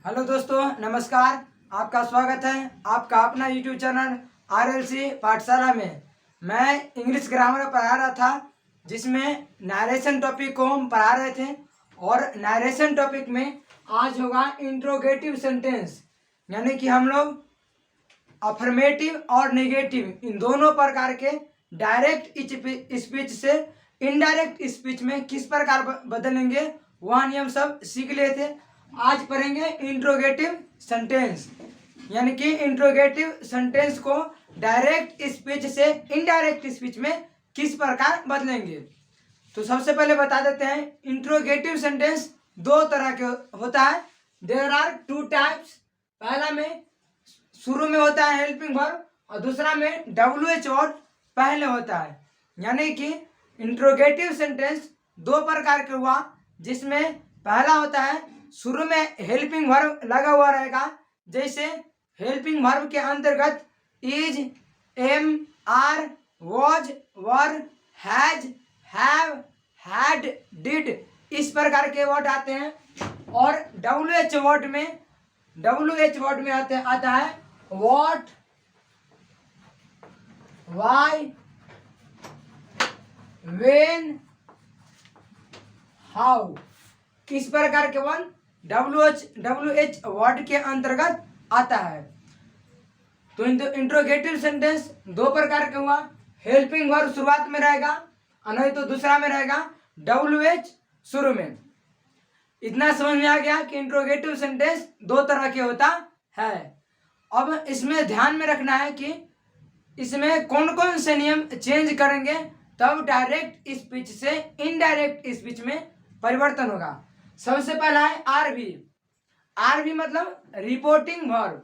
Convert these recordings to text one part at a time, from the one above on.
Hello दोस्तों, नमस्कार। आपका स्वागत है आपका अपना यूट्यूब चैनल आरएलसी पाठशाला में। मैं इंग्लिश ग्रामर पढ़ा रहा था, जिसमें नरेशन टॉपिक को हम पढ़ा रहे थे। और नरेशन टॉपिक में आज होगा इंट्रोगेटिव सेंटेंस, यानी कि हम लोग अफर्मेटिव और नेगेटिव इन दोनों प्रकार के डायरेक्ट स्पीच से इनडायरेक्ट स्पीच में किस प्रकार बदलेंगे वह नियम सब सीख लिए थे। आज पढ़ेंगे इंट्रोगेटिव सेंटेंस, यानी कि इंट्रोगेटिव सेंटेंस को डायरेक्ट स्पीच से इनडायरेक्ट स्पीच में किस प्रकार बदलेंगे। तो सबसे पहले बता देते हैं, इंट्रोगेटिव सेंटेंस दो तरह के होता है। There are two types. पहला में शुरू में होता है हेल्पिंग वर्ब और दूसरा में WH वर्ड पहले होता है। यानी कि इंट्रोगेटिव सेंटेंस दो प्रकार के हुआ, जिसमें पहला होता है शुरू में हेल्पिंग वर्ब लगा हुआ रहेगा। जैसे हेल्पिंग वर्ब के अंतर्गत is, am, are, was, were, has, have, had, did इस प्रकार के वर्ड आते हैं। और WH वर्ड में आता है व्हाट, वाई, वेन, हाउ। किस प्रकार के वर्ड WH वर्ड के अंतर्गत आता है। तो इंट्रोगेटिव सेंटेंस दो प्रकार के हुआ। हेल्पिंग वर्ब शुरुआत में रहेगा और नहीं तो दूसरा में रहेगा WH शुरू में। इतना समझ में आ गया कि इंट्रोगेटिव सेंटेंस दो तरह के होता है। अब इसमें ध्यान में रखना है कि इसमें कौन कौन से नियम चेंज करेंगे तब डायरेक्ट स्पीच से इनडायरेक्ट स्पीच में परिवर्तन होगा। सबसे पहला है आरबी मतलब रिपोर्टिंग वर्ब।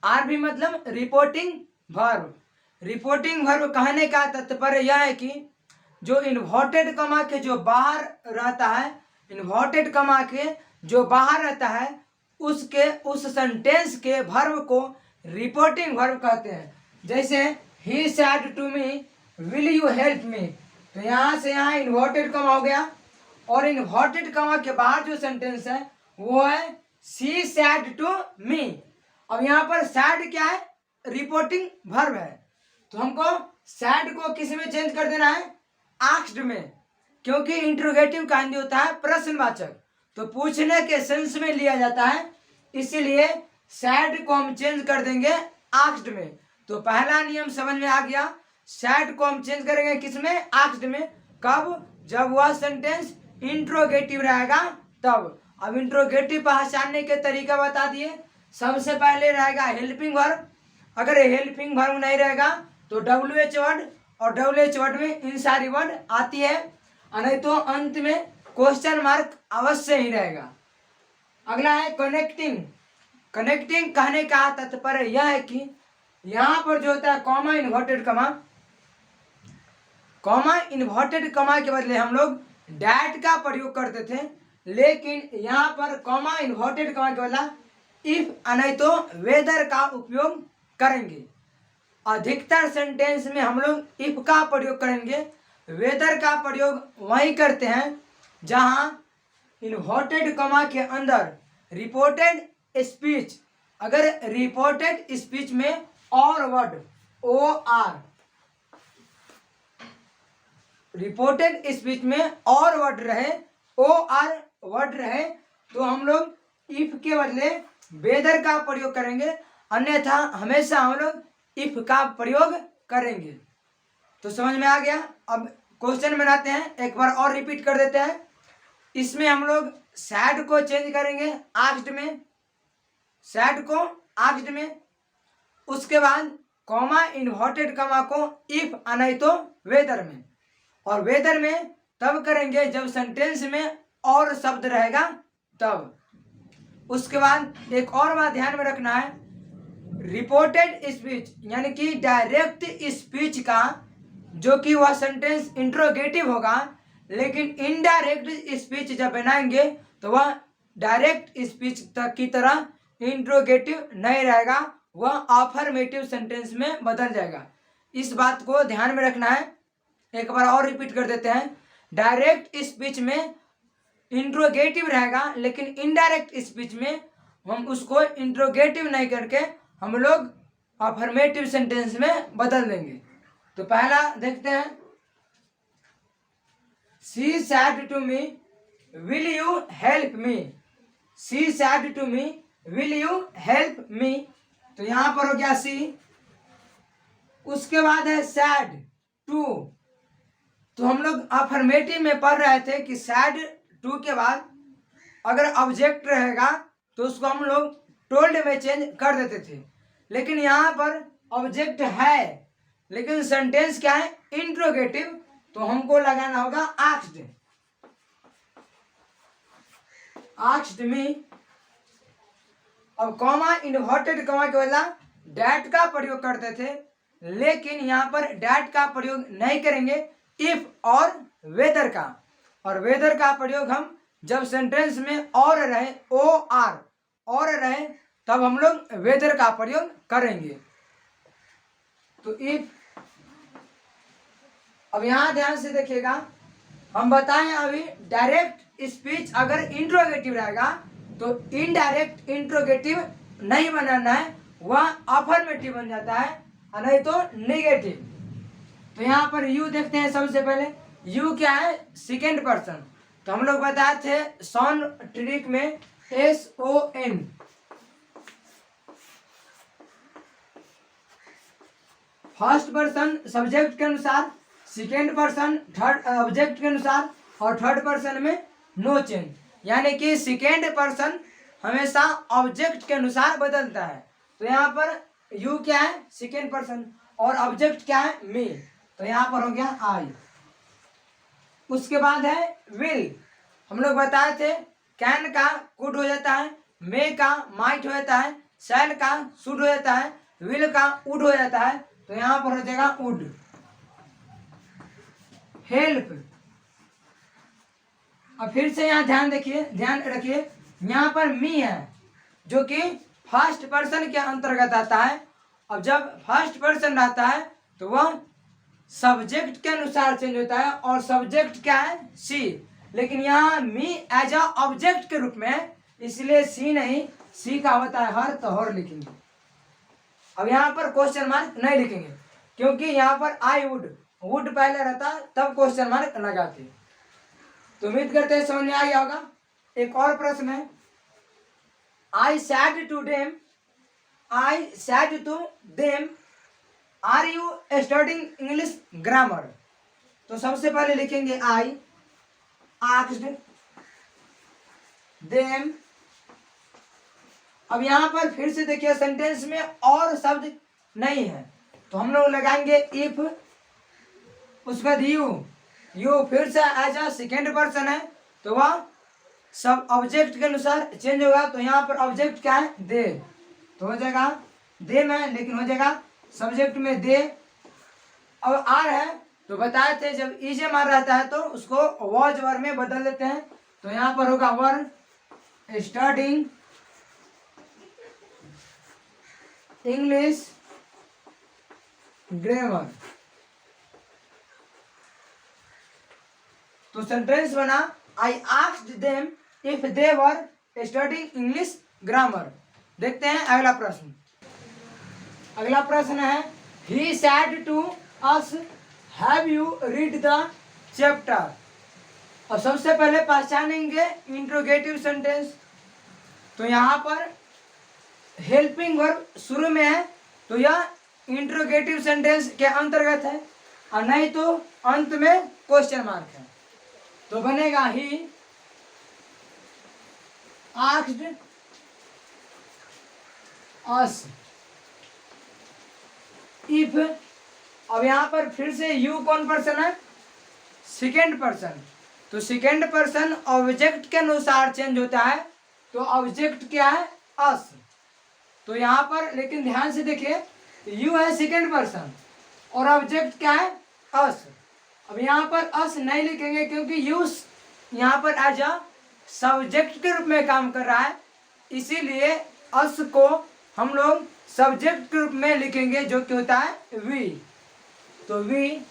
आरबी मतलब रिपोर्टिंग वर्ब। रिपोर्टिंग वर्ब कहने का तात्पर्य यह है कि जो इन्वर्टेड कमा के जो बाहर रहता है, इन्वर्टेड कमा के जो बाहर रहता है उसके उस सेंटेंस के वर्ब को रिपोर्टिंग वर्ब कहते हैं। जैसे he said to me will you help me, तो यहाँ से यहाँ इन्वर्टेड कमा हो गया और इन्वर्टेड कमा के बाहर जो सेंटेंस है वो है शी सैड टू मी। अब यहाँ पर सैड क्या है, रिपोर्टिंग वर्ब है, तो हमको सैड को किस में चेंज कर देना है, आस्क्ड में, क्योंकि इंट्रोगेटिव का हिंदी होता है प्रश्नवाचक, तो पूछने के सेंस में लिया जाता है, इसीलिए सैड को हम चेंज कर देंगे आस्क्ड में। तो पहला नियम समझ में आ गया, सैड को हम चेंज करेंगे किसमें, आस्क्ड में। कब, जब वह सेंटेंस इंट्रोगेटिव रहेगा तब। अब इंट्रोगेटिव पहचानने के तरीका बता दिए। सबसे पहले रहेगा हेल्पिंग वर्ब। अगर हेल्पिंग वर्ब नहीं रहेगा तो WH वर्ड, और WH वर्ड में इन सारी वर्ड आती है, नहीं तो अंत में क्वेश्चन मार्क अवश्य ही रहेगा। अगला है कनेक्टिंग। कनेक्टिंग कहने का तात्पर्य यह है कि यहाँ पर जो होता है कॉमा इन्वर्टेड कॉमा के बदले हम लोग डैट का प्रयोग करते थे, लेकिन यहाँ पर कॉमा इन्वर्टेड कॉमा के बदले इफ नहीं तो वेदर का उपयोग करेंगे। अधिकतर सेंटेंस में हम लोग इफ का प्रयोग करेंगे, वेदर का प्रयोग वही करते हैं जहाँ इन्वर्टेड कॉमा के अंदर रिपोर्टेड स्पीच, अगर रिपोर्टेड स्पीच में और वर्ड OR, रिपोर्टेड स्पीच में और वर्ड रहे, OR वर्ड रहे, तो हम लोग इफ के बदले वेदर का प्रयोग करेंगे, अन्यथा हमेशा हम लोग इफ का प्रयोग करेंगे। तो समझ में आ गया। अब क्वेश्चन बनाते हैं, एक बार और रिपीट कर देते हैं। इसमें हम लोग सैड को चेंज करेंगे आस्क्ड में, सैड को आस्क्ड में। उसके बाद कॉमा इन्वर्टेड कॉमा को इफ नहीं तो वेदर में, और वेदर में तब करेंगे जब सेंटेंस में और शब्द रहेगा तब। उसके बाद एक और बात ध्यान में रखना है, रिपोर्टेड स्पीच यानी कि डायरेक्ट स्पीच का जो कि वह सेंटेंस इंट्रोगेटिव होगा, लेकिन इनडायरेक्ट स्पीच जब बनाएंगे तो वह डायरेक्ट स्पीच की तरह इंट्रोगेटिव नहीं रहेगा, वह अफर्मेटिव सेंटेंस में बदल जाएगा। इस बात को ध्यान में रखना है। एक बार और रिपीट कर देते हैं। डायरेक्ट स्पीच में इंट्रोगेटिव रहेगा, लेकिन इनडायरेक्ट स्पीच में हम उसको इंट्रोगेटिव नहीं करके हम लोग अफर्मेटिव सेंटेंस में बदल देंगे। तो पहला देखते हैं, she said to me will you help me. She said to me will you help me. तो यहां पर हो गया सी। उसके बाद है सैड टू। तो हम लोग अफर्मेटिव में पढ़ रहे थे कि सैड टू के बाद अगर ऑब्जेक्ट रहेगा तो उसको हम लोग टोल्ड में चेंज कर देते थे, लेकिन यहाँ पर ऑब्जेक्ट है लेकिन सेंटेंस क्या है, इंट्रोगेटिव। तो हमको लगाना होगा आस्क्ड। Asked me. अब कॉमा इन्वर्टेड कॉमा के बदला डैट का प्रयोग करते थे, लेकिन यहाँ पर डैट का प्रयोग नहीं करेंगे, इफ और वेदर का। और वेदर का प्रयोग हम जब सेंटेंस में और रहे, ओ आर और रहे, तब हम लोग वेदर का प्रयोग करेंगे। तो इफ, अब यहां ध्यान से देखिएगा, हम बताएं अभी डायरेक्ट स्पीच अगर इंट्रोगेटिव रहेगा तो इनडायरेक्ट इंट्रोगेटिव नहीं बनाना है, वह अफर्मेटिव बन जाता है और नहीं तो नेगेटिव। तो यहाँ पर यू देखते हैं। सबसे पहले यू क्या है, सेकेंड पर्सन। तो हम लोग बताए थे सॉन ट्रिक में SON। फर्स्ट पर्सन सब्जेक्ट के अनुसार, सेकेंड पर्सन थर्ड ऑब्जेक्ट के अनुसार, और थर्ड पर्सन में नो चेंज। यानी कि सेकेंड पर्सन हमेशा ऑब्जेक्ट के अनुसार बदलता है। तो यहाँ पर यू क्या है, सेकेंड पर्सन, और ऑब्जेक्ट क्या है, मी। तो यहाँ पर हो गया आई। उसके बाद है विल। हम लोग बताए थे कैन का कुड हो जाता है, मे का माइट हो जाता है, शैल का शुड हो जाता है, विल का वुड हो जाता है। तो यहाँ पर हो जाएगा वुड। हेल्प। अब फिर से यहाँ ध्यान रखिए, यहाँ पर मी है जो कि फर्स्ट पर्सन के अंतर्गत आता है। अब जब फर्स्ट पर्सन रहता है तो वह सब्जेक्ट के अनुसार चेंज होता है, और सब्जेक्ट क्या है, सी। लेकिन यहाँ मी एज अ ऑब्जेक्ट के रूप में, इसलिए सी नहीं, सी का होता है हर, तो हर लिखेंगे। अब यहाँ पर क्वेश्चन मार्क नहीं लिखेंगे, क्योंकि यहाँ पर आई वुड पहले रहता तब क्वेश्चन मार्क लगाते। तो उम्मीद करते हैं समझ में आ गया होगा। एक और प्रश्न है, I said to them are you studying English grammar. तो सबसे पहले लिखेंगे आई आस्क्ड देम। अब यहां पर फिर से देखिए सेंटेंस में और शब्द नहीं है, तो हम लोग लगाएंगे इफ। उसके बाद यू फिर से एज अ सेकेंड पर्सन है, तो वह सब ऑब्जेक्ट के अनुसार चेंज होगा। तो यहाँ पर ऑब्जेक्ट क्या है, दे। तो हो जाएगा दे में, लेकिन हो जाएगा सब्जेक्ट में दे। अब आर है, तो बताए थे जब इजे मार रहता है तो उसको वॉज वर में बदल देते हैं। तो यहाँ पर होगा वर स्टडिंग इंग्लिश ग्रामर। तो सेंटेंस बना I asked them if they were studying English grammar. देखते हैं अगला प्रश्न। अगला प्रश्न है, he said to us have you read the chapter. और सबसे पहले पहचानेंगे इंट्रोगेटिव सेंटेंस। तो यहाँ पर हेल्पिंग वर्ब शुरू में है, तो यह इंट्रोगेटिव सेंटेंस के अंतर्गत है, और नहीं तो अंत में क्वेश्चन मार्क है। तो बनेगा ही आस्क्ड अस इफ। अब यहाँ पर फिर से यू कौन पर्सन है, सेकेंड पर्सन। तो सेकेंड पर्सन ऑब्जेक्ट के अनुसार चेंज होता है, तो ऑब्जेक्ट क्या है, अस। तो यहाँ पर लेकिन ध्यान से देखिए, यू है सेकेंड पर्सन और ऑब्जेक्ट क्या है, अस। अब यहाँ पर अस नहीं लिखेंगे, क्योंकि यू यहाँ पर एज अ सब्जेक्ट के रूप में काम कर रहा है, इसीलिए अस को हम लोग सब्जेक्ट के रूप में लिखेंगे, जो कि होता है वी। तो वी।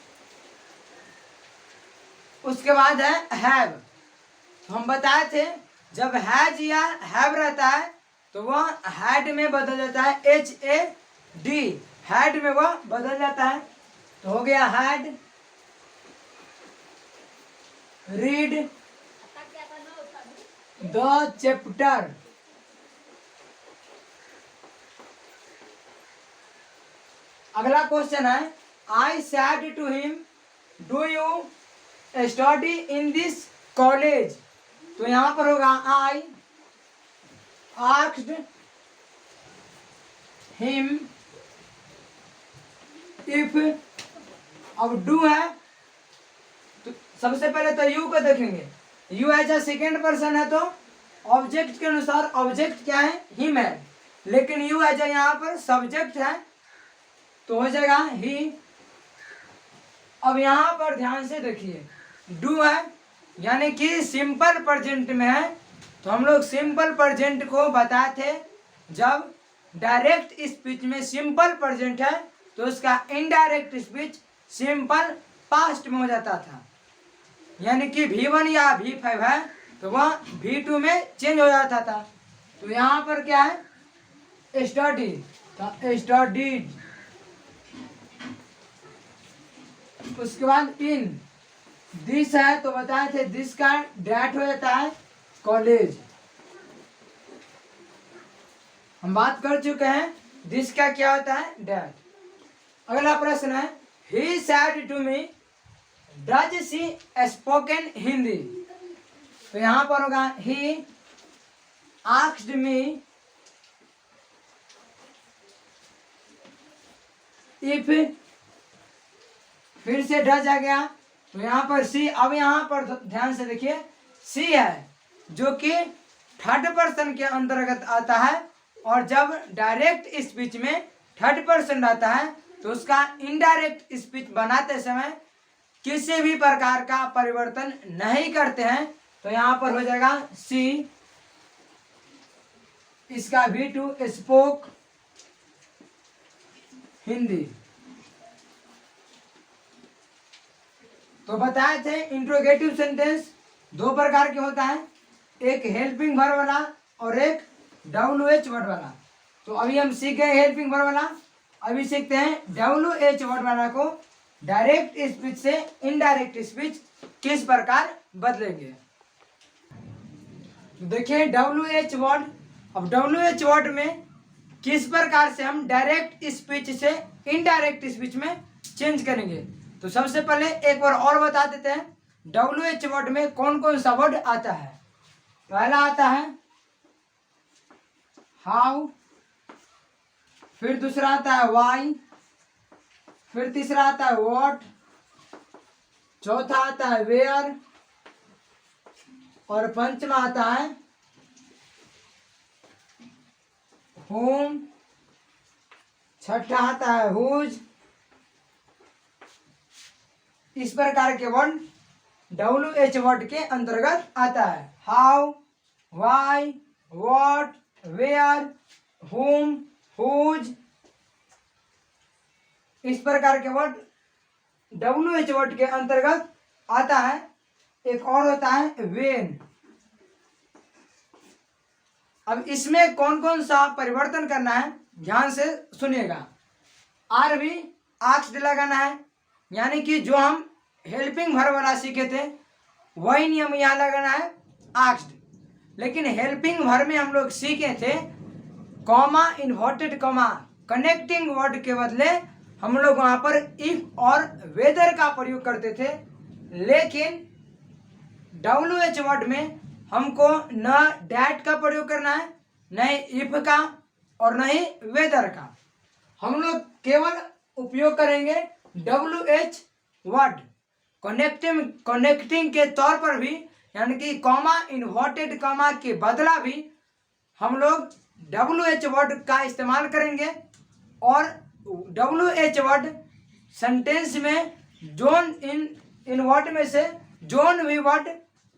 उसके बाद है हैव। तो हम बताए थे जब हैज या हैव रहता है तो वह हैड में बदल जाता है, HAD, हैड में वह बदल जाता है। तो हो गया हैड, रीड द चैप्टर। अगला क्वेश्चन है, I said to him do you study in this college. तो यहां पर होगा आई आस्क्ड हिम, इफ, अब डू है तो सबसे पहले तो यू को देखेंगे, you as a second person है तो ऑब्जेक्ट के अनुसार ऑब्जेक्ट क्या है, हिम है, लेकिन यू एज अ यहाँ पर सब्जेक्ट है तो हो जाएगा ही। अब यहाँ पर ध्यान से देखिए, डू है यानी कि सिंपल प्रेजेंट में है, तो हम लोग सिंपल प्रेजेंट को बताए थे जब डायरेक्ट स्पीच में सिंपल प्रेजेंट है तो उसका इनडायरेक्ट स्पीच सिंपल पास्ट में हो जाता था, यानी कि V1 या V5 है तो वह V2 में चेंज हो जाता था। तो यहाँ पर क्या है, स्टडी, तो स्टडीड, उसके बाद इन, दिस है तो बताए थे दिस का डैट हो जाता है कॉलेज। हम बात कर चुके हैं दिस का क्या होता है, डैट। अगला प्रश्न है, he said to me does she spoken Hindi. तो यहां पर होगा ही आस्क्ड मी इफ, फिर से डज आ गया तो यहाँ पर सी। अब यहाँ पर ध्यान से देखिए, सी है जो कि थर्ड पर्सन के अंतर्गत आता है, और जब डायरेक्ट स्पीच में थर्ड पर्सन आता है तो उसका इनडायरेक्ट स्पीच बनाते समय किसी भी प्रकार का परिवर्तन नहीं करते हैं, तो यहाँ पर हो जाएगा सी, इसका V2 स्पोक हिंदी। तो बताए थे इंट्रोगेटिव सेंटेंस दो प्रकार के होता है, एक हेल्पिंग वर्ब वाला और एक WH वर्ड वाला। तो अभी हम सीख गए हेल्पिंग वर्ब वाला, अभी सीखते हैं WH वर्ड वाला को डायरेक्ट स्पीच से इनडायरेक्ट स्पीच किस प्रकार बदलेंगे। तो देखिए WH वर्ड, अब WH वर्ड में किस प्रकार से हम डायरेक्ट स्पीच से इनडायरेक्ट स्पीच में चेंज करेंगे। तो सबसे पहले एक बार और बता देते हैं WH वर्ड में कौन कौन सा वर्ड आता है। पहला आता है हाउ, फिर दूसरा आता है वाई, फिर तीसरा आता है व्हाट, चौथा आता है वेयर, और पंचमा आता है whom, छठा आता है whose। इस प्रकार के वर्ड WH वर्ड के अंतर्गत आता है, how, why, what, where, whom, whose। इस प्रकार के वर्ड WH वर्ड के अंतर्गत आता है। एक और होता है वेन। अब इसमें कौन कौन सा परिवर्तन करना है ध्यान से सुनिएगा। आर भी आस्क्ड लगाना है, यानी कि जो हम हेल्पिंग वर्ब वाला सीखे थे वही नियम यहाँ लगाना है आस्क्ड। लेकिन हेल्पिंग वर्ब में हम लोग सीखे थे comma, inverted comma, connecting word के बदले हम लोग वहां पर इफ और वेदर का प्रयोग करते थे, लेकिन WH वर्ड में हमको न डैट का प्रयोग करना है, न इफ का और न ही वेदर का। हम लोग केवल उपयोग करेंगे WH वर्ड कनेक्टिंग के तौर पर भी, यानी कि कॉमा, इन्वर्टेड कॉमा के बदला भी हम लोग WH वर्ड का इस्तेमाल करेंगे। और WH वर्ड सेंटेंस में जोन इन वर्ड में से जोन भी वर्ड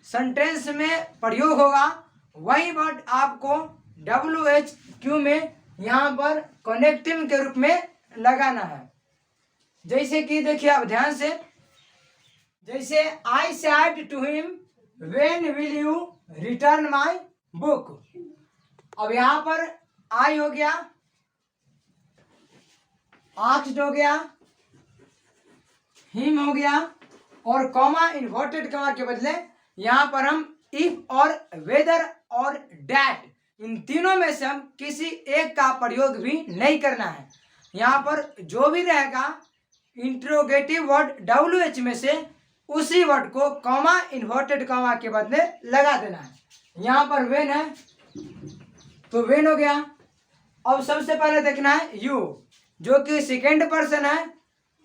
सेंटेंस में प्रयोग होगा, वही वर्ड आपको WHQ में यहाँ पर कनेक्टिंग के रूप में लगाना है। जैसे कि देखिए आप ध्यान से, जैसे I said to him when will you return my book. अब यहां पर आई हो गया, आस्क्ड हो गया, हिम हो गया, और कॉमा इन्वर्टेड कॉमा के बदले यहां पर हम इफ और वेदर और डैट, इन तीनों में से हम किसी एक का प्रयोग भी नहीं करना है। यहां पर जो भी रहेगा इंट्रोगेटिव वर्ड WH में से उसी वर्ड को कॉमा इन्वर्टेड कॉमा के बदले लगा देना है। यहां पर वेन है तो वेन हो गया। अब सबसे पहले देखना है यू, जो कि सेकेंड पर्सन है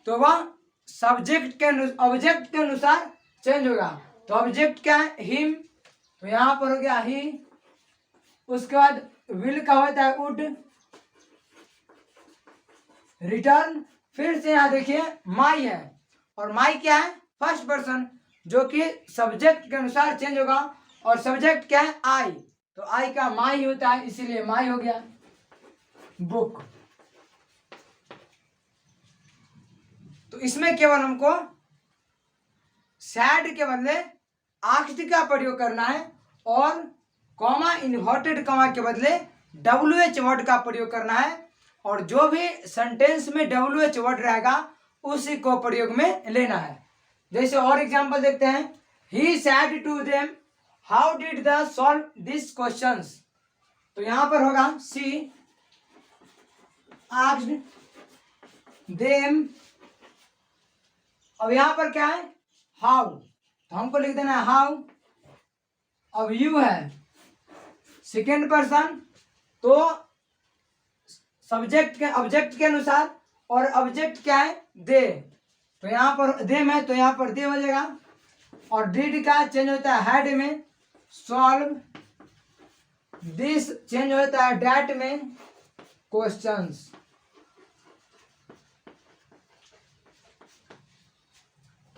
तो वह सब्जेक्ट के ऑब्जेक्ट के अनुसार चेंज होगा। तो ऑब्जेक्ट क्या है, हिम, तो यहां पर हो गया ही। उसके बाद विल का होता है वुड, रिटर्न, फिर से यहां देखिए माई है, और माई क्या है, फर्स्ट पर्सन, जो कि सब्जेक्ट के अनुसार चेंज होगा, और सब्जेक्ट क्या है, आई, तो आई का माई होता है, इसीलिए माई हो गया। बुक, तो इसमें केवल हमको सैड के बदले आस्क्ड का प्रयोग करना है, और कॉमा इन्वर्टेड कॉमा के बदले WH वर्ड का प्रयोग करना है, और जो भी सेंटेंस में WH वर्ड रहेगा उसी को प्रयोग में लेना है। जैसे और एग्जांपल देखते हैं, he said to them how did the solve this questions, तो यहां पर होगा सी आस्क्ड देम। अब यहां पर क्या है, हाउ, तो हमको लिख देना है हाउ। अब यू है सेकेंड पर्सन, तो सब्जेक्ट के ऑब्जेक्ट के अनुसार, और ऑब्जेक्ट क्या है, दे, तो यहां पर दे में, तो यहां पर दे हो जाएगा, और डिड का चेंज होता है हैड में, सॉल्व दिस चेंज होता है डैट में, क्वेश्चंस।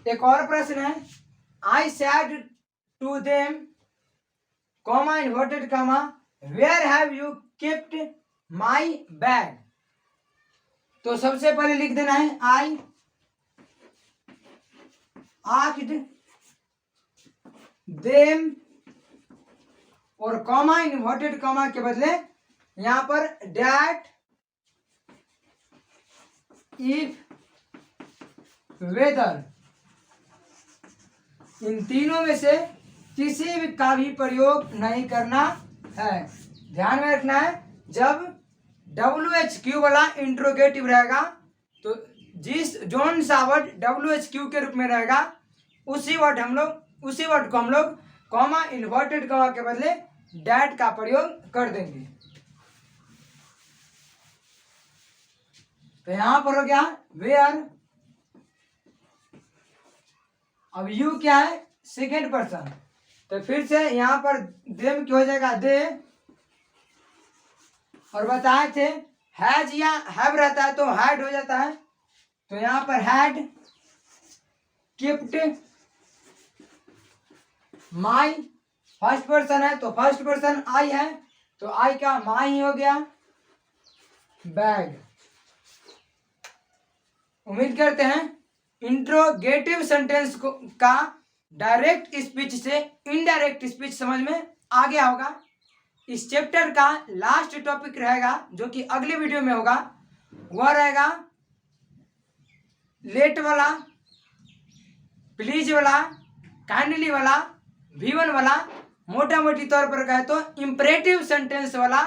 एक और प्रश्न है, I said to them comma inverted comma where have you kept my bag, तो सबसे पहले लिख देना है आई आस्क्ड देम, और कॉमा इन्वर्टेड कॉमा के बदले यहां पर डैट इफ वेदर, इन तीनों में से किसी भी का भी प्रयोग नहीं करना है। ध्यान में रखना है, जब WHQ वाला इंट्रोगेटिव रहेगा तो जिस जोन सा वर्ड WHQ के रूप में रहेगा उसी वर्ड को हम लोग कॉमा इन्वर्टेड कॉमा के बदले डैट का प्रयोग कर देंगे। तो यहां पर हो गया वेयर। अब यू क्या है, सेकेंड पर्सन, तो फिर से यहां पर देम क्या हो जाएगा, दे, और बताए थे हैज या हैव रहता है तो हैड हो जाता है, तो यहां पर had keeped my, first person है तो फर्स्ट पर्सन आई है, तो आई का माई हो गया, बैग। उम्मीद करते हैं इंट्रोगेटिव सेंटेंस को का डायरेक्ट स्पीच से इनडायरेक्ट स्पीच समझ में आ गया होगा। इस चैप्टर का लास्ट टॉपिक रहेगा जो कि अगले वीडियो में होगा, वह रहेगा लेट वाला, प्लीज वाला, काइंडली वाला, V1 वाला। मोटा मोटी तौर पर कहे तो इंपरेटिव सेंटेंस वाला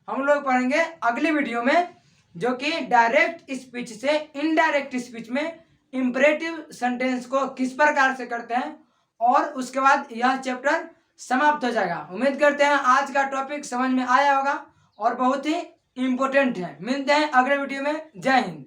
हम लोग पढ़ेंगे अगले वीडियो में, जो कि डायरेक्ट स्पीच से इनडायरेक्ट स्पीच में इंपरेटिव सेंटेंस को किस प्रकार से करते हैं, और उसके बाद यह चैप्टर समाप्त हो जाएगा। उम्मीद करते हैं आज का टॉपिक समझ में आया होगा और बहुत ही इम्पोर्टेंट है। मिलते हैं अगले वीडियो में। जय हिंद।